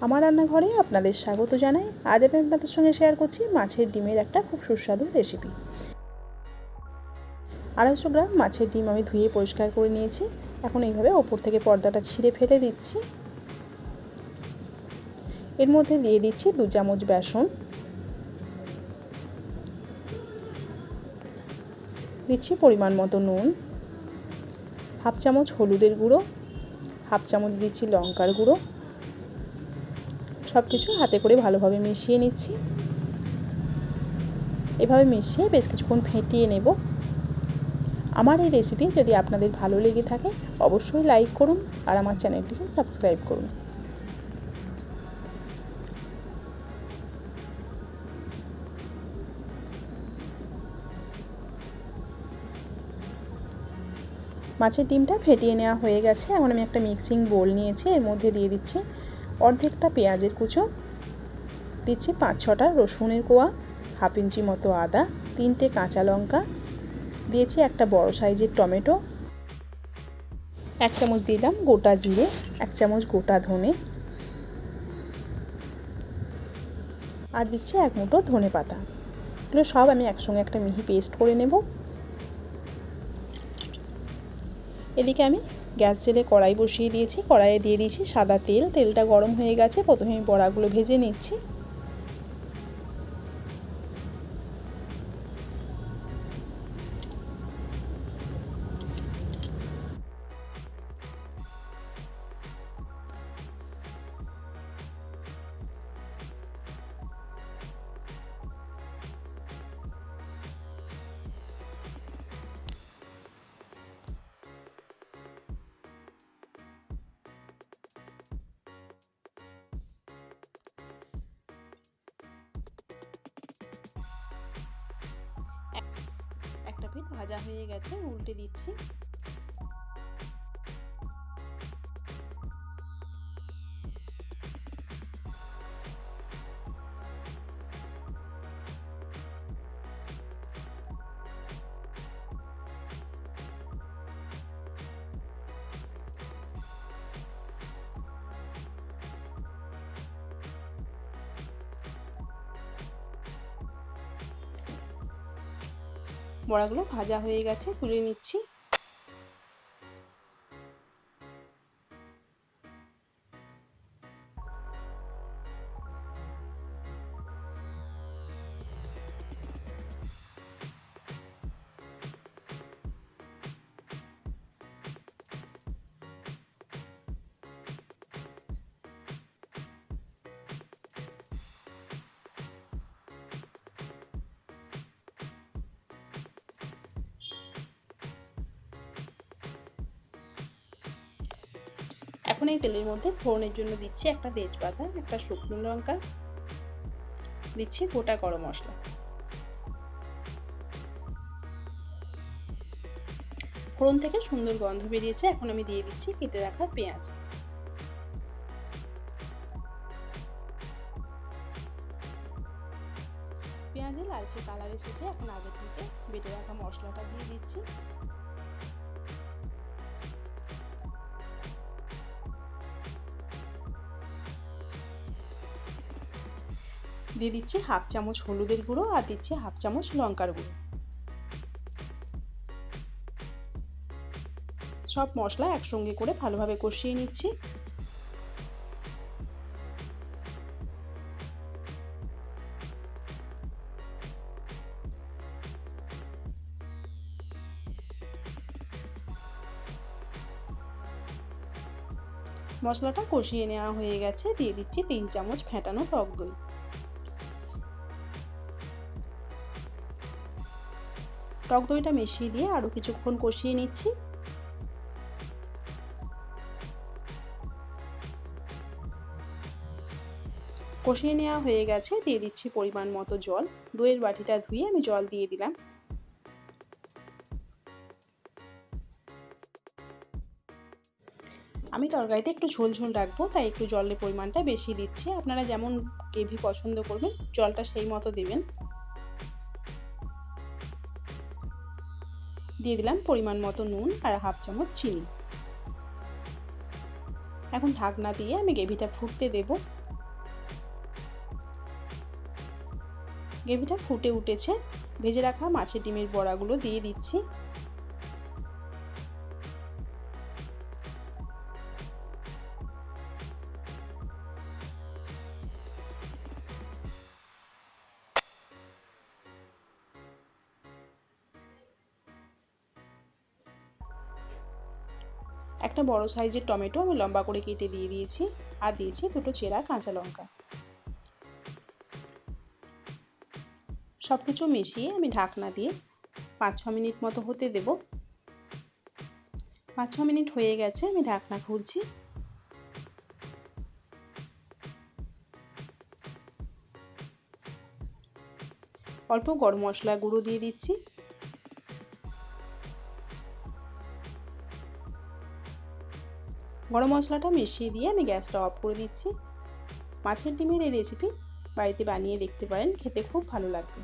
আমার রান্নাঘরে আপনাদের স্বাগত জানাই। আজ আমি আপনাদের সঙ্গে শেয়ার করছি মাছের ডিমের একটা খুব সুস্বাদু রেসিপি। 250 গ্রাম মাছের ডিম আমি ধুয়ে পরিষ্কার করে নিয়েছি। এখন এইভাবে ওপর থেকে পর্দাটা ছিঁড়ে ফেলে দিচ্ছি। এর মধ্যে দিয়ে দিচ্ছি 2 চামচ বেসন, দিচ্ছি পরিমাণ মতো নুন, হাফ চামচ হলুদের গুঁড়ো, হাফ চামচ দিচ্ছি লঙ্কার গুঁড়ো। সব কিছু হাতে করে ভালোভাবে মিশিয়ে নিচ্ছি। এভাবে মিশিয়ে বেশ কিছুক্ষণ ফেটিয়ে নেব। আমার এই রেসিপি যদি আপনাদের ভালো লেগে থাকে অবশ্যই লাইক করুন আর আমার চ্যানেলটিকে সাবস্ক্রাইব করুন। মাছের ডিমটা ফেটিয়ে নেওয়া হয়ে গেছে। এখন আমি একটা মিক্সিং বোল নিয়েছি, এর মধ্যে দিয়ে দিচ্ছি অর্ধেকটা পেঁয়াজের কুচো, দিচ্ছি 5-6টা রসুনের কোয়া, হাফ ইঞ্চি মতো আদা, 3টে কাঁচা লঙ্কা, দিয়েছি একটা বড় সাইজের টমেটো, 1 চামচ দিলাম গোটা জিরে, 1 চামচ গোটা ধনে, আর দিচ্ছি 1 মুঠো ধনে পাতা। এগুলো সব আমি একসঙ্গে একটা মিহি পেস্ট করে নেব। এদিকে আমি গ্যাস জেলে কড়াই বসিয়ে দিয়েছি। কড়াইয়ে দিয়ে দিয়েছি সাদা তেল। তেলটা গরম হয়ে গেছে। প্রথমে আমি বড়াগুলো ভেজে নিচ্ছি। একটা পিঠ ভাজা হয়ে গেছে, উল্টে দিচ্ছি। বড়াগুলো ভাজা হয়ে গেছে, তুলে নিচ্ছি। এখন এই তেলের মধ্যে ফোড়নের জন্য দিচ্ছি একটা তেজপাতা, একটা শুকনো লঙ্কা, দিচ্ছি গোটা গরম মশলা। ফোড়ন থেকে সুন্দর গন্ধ বেরিয়েছে। এখন আমি দিয়ে দিচ্ছি কেটে রাখা পেঁয়াজ। পেঁয়াজে লালচে কালার এসেছে। এখন আগে থেকে বেটে রাখা মশলাটা দিয়ে দিচ্ছি। দিয়ে দিচ্ছি হাফ চামচ হলুদের গুঁড়ো আর দিচ্ছি হাফ চামচ লঙ্কার গুঁড়ো। সব মশলা একসঙ্গে করে ভালোভাবে কষিয়ে নিচ্ছি। মশলাটা কষিয়ে নেওয়া হয়ে গেছে। দিয়ে দিচ্ছি 3 চামচ ফেটানো টক দই। টক দইটা মিশিয়ে দিয়ে আরো কিছুক্ষণ কষিয়ে নিচ্ছি। কষিয়ে নেওয়া হয়ে গেছে। দিয়ে দিচ্ছি পরিমাণ মতো জল। দইয়ের বাটিটা ধুয়ে আমি জল দিয়ে দিলাম। আমি তরকারিতে একটু ঝোল ঝোল রাখবো, তাই একটু জলের পরিমাণটা বেশি দিচ্ছি। আপনারা যেমন গ্রেভি পছন্দ করবেন জলটা সেই মতো দেবেন। দিয়ে দিলাম পরিমাণ মতো নুন আর হাফ চামচ চিনি। এখন ঢাকনা দিয়ে আমি গ্রেভিটা ফুটতে দেব। গ্রেভিটা ফুটে উঠেছে, ভেজে রাখা মাছের ডিমের বড়াগুলো দিয়ে দিচ্ছি। একটা বড় সাইজের টমেটো আমি লম্বা করে কেটে দিয়ে দিয়েছি, আর দিয়েছি দুটো চেরা কাঁচা লঙ্কা। সব কিছু মিশিয়ে আমি ঢাকনা দিয়ে 5-6 মিনিট মতো হতে দেব। 5-6 মিনিট হয়ে গেছে, আমি ঢাকনা খুলছি। অল্প গরম মশলা গুঁড়ো দিয়ে দিচ্ছি। গরম মশলাটা মিশিয়ে দিয়ে আমি গ্যাসটা অফ করে দিচ্ছি। মাছের ডিমের এই রেসিপি বাড়িতে বানিয়ে দেখতে পারেন, খেতে খুব ভালো লাগবে।